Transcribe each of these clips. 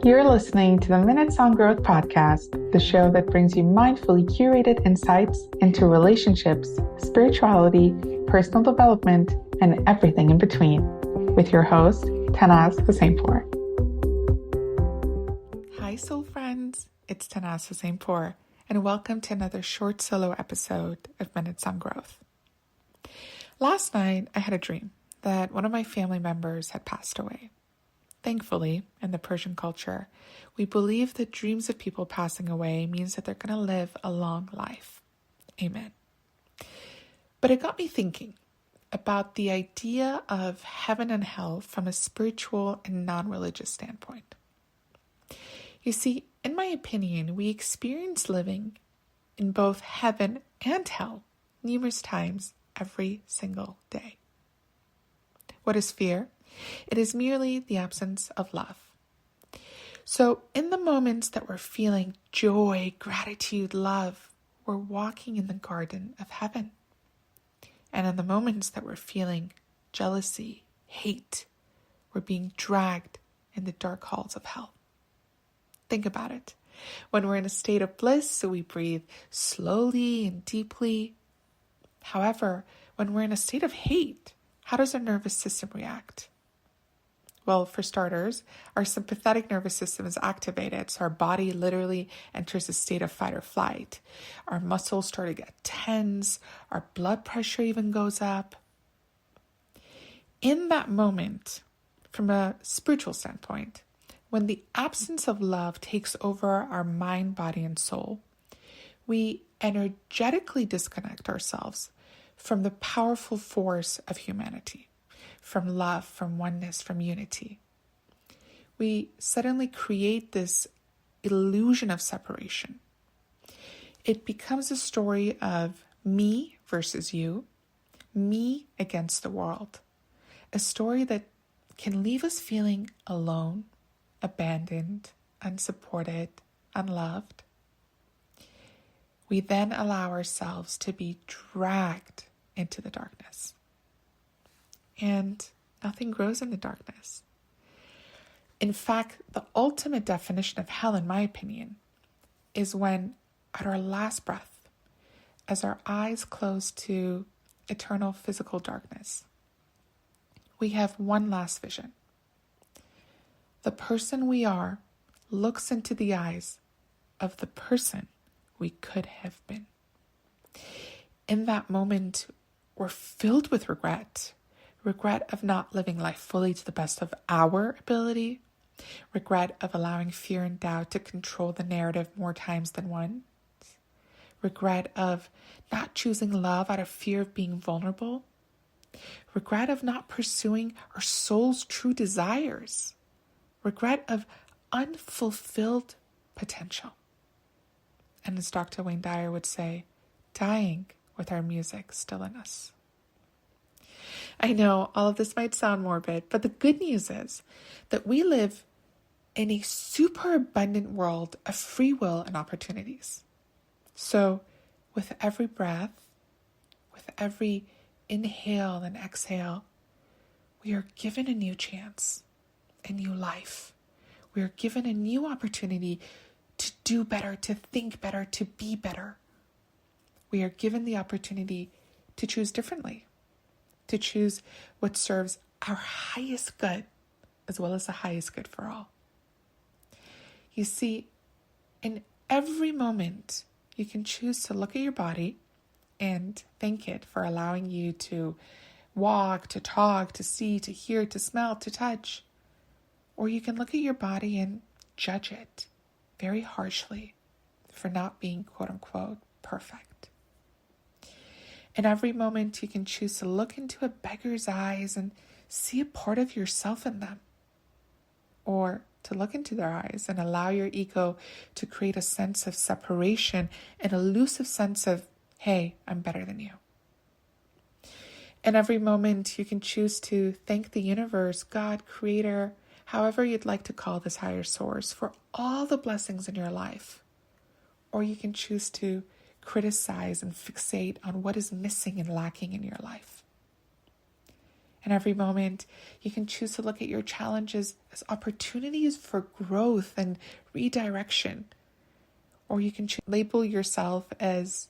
You're listening to the Minutes on Growth podcast, the show that brings you mindfully curated insights into relationships, spirituality, personal development, and everything in between, with your host, Tannaz Hosseinpour. Hi, soul friends. It's Tannaz Hosseinpour, and welcome to another short solo episode of Minutes on Growth. Last night, I had a dream that one of my family members had passed away. Thankfully, in the Persian culture, we believe that dreams of people passing away means that they're going to live a long life. Amen. But it got me thinking about the idea of heaven and hell from a spiritual and non-religious standpoint. You see, in my opinion, we experience living in both heaven and hell numerous times every single day. What is fear? It is merely the absence of love. So in the moments that we're feeling joy, gratitude, love, we're walking in the garden of heaven. And in the moments that we're feeling jealousy, hate, we're being dragged in the dark halls of hell. Think about it. When we're in a state of bliss, so we breathe slowly and deeply. However, when we're in a state of hate, how does our nervous system react? Well, for starters, our sympathetic nervous system is activated, so our body literally enters a state of fight or flight. Our muscles start to get tense, our blood pressure even goes up. In that moment, from a spiritual standpoint, when the absence of love takes over our mind, body, and soul, we energetically disconnect ourselves from the powerful force of humanity. From love, from oneness, from unity. We suddenly create this illusion of separation. It becomes a story of me versus you, me against the world. A story that can leave us feeling alone, abandoned, unsupported, unloved. We then allow ourselves to be dragged into the darkness. And nothing grows in the darkness. In fact, the ultimate definition of hell, in my opinion, is when, at our last breath, as our eyes close to eternal physical darkness, we have one last vision. The person we are looks into the eyes of the person we could have been. In that moment, we're filled with regret of not living life fully to the best of our ability, regret of allowing fear and doubt to control the narrative more times than once, regret of not choosing love out of fear of being vulnerable, regret of not pursuing our soul's true desires, regret of unfulfilled potential. And as Dr. Wayne Dyer would say, dying with our music still in us. I know all of this might sound morbid, but the good news is that we live in a super abundant world of free will and opportunities. So with every breath, with every inhale and exhale, we are given a new chance, a new life. We are given a new opportunity to do better, to think better, to be better. We are given the opportunity to choose differently. To choose what serves our highest good, as well as the highest good for all. You see, in every moment, you can choose to look at your body and thank it for allowing you to walk, to talk, to see, to hear, to smell, to touch. Or you can look at your body and judge it very harshly for not being, quote unquote, perfect. In every moment, you can choose to look into a beggar's eyes and see a part of yourself in them. Or to look into their eyes and allow your ego to create a sense of separation, an elusive sense of, hey, I'm better than you. In every moment, you can choose to thank the universe, God, Creator, however you'd like to call this higher source, for all the blessings in your life. Or you can choose to criticize and fixate on what is missing and lacking in your life. And every moment you can choose to look at your challenges as opportunities for growth and redirection. Or you can label yourself as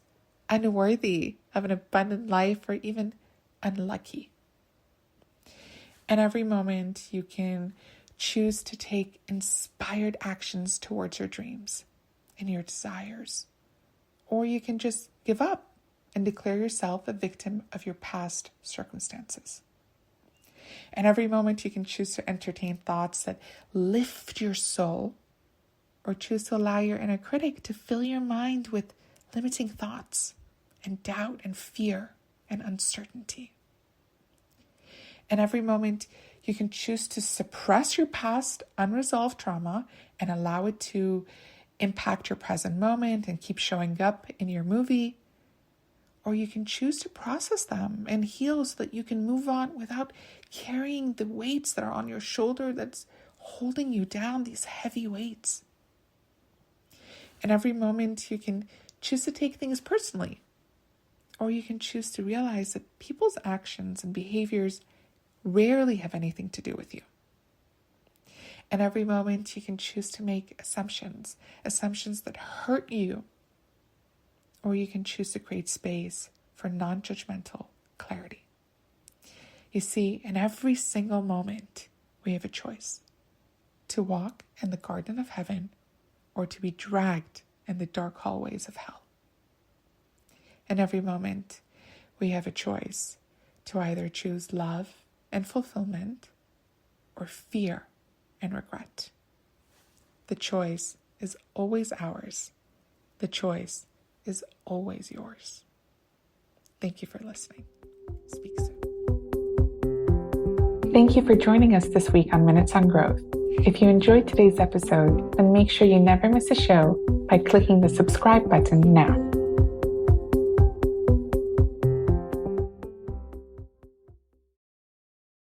unworthy of an abundant life or even unlucky. And every moment you can choose to take inspired actions towards your dreams and your desires. Or you can just give up and declare yourself a victim of your past circumstances. And every moment you can choose to entertain thoughts that lift your soul, or choose to allow your inner critic to fill your mind with limiting thoughts and doubt and fear and uncertainty. And every moment you can choose to suppress your past unresolved trauma and allow it to impact your present moment and keep showing up in your movie. Or you can choose to process them and heal so that you can move on without carrying the weights that are on your shoulder that's holding you down, these heavy weights. And every moment you can choose to take things personally. Or you can choose to realize that people's actions and behaviors rarely have anything to do with you. And every moment you can choose to make assumptions that hurt you. Or you can choose to create space for non-judgmental clarity. You see, in every single moment, we have a choice to walk in the garden of heaven or to be dragged in the dark hallways of hell. In every moment, we have a choice to either choose love and fulfillment or fear and regret. The choice is always ours. The choice is always yours. Thank you for listening. Speak soon. Thank you for joining us this week on Minutes on Growth. If you enjoyed today's episode, then make sure you never miss a show by clicking the subscribe button now.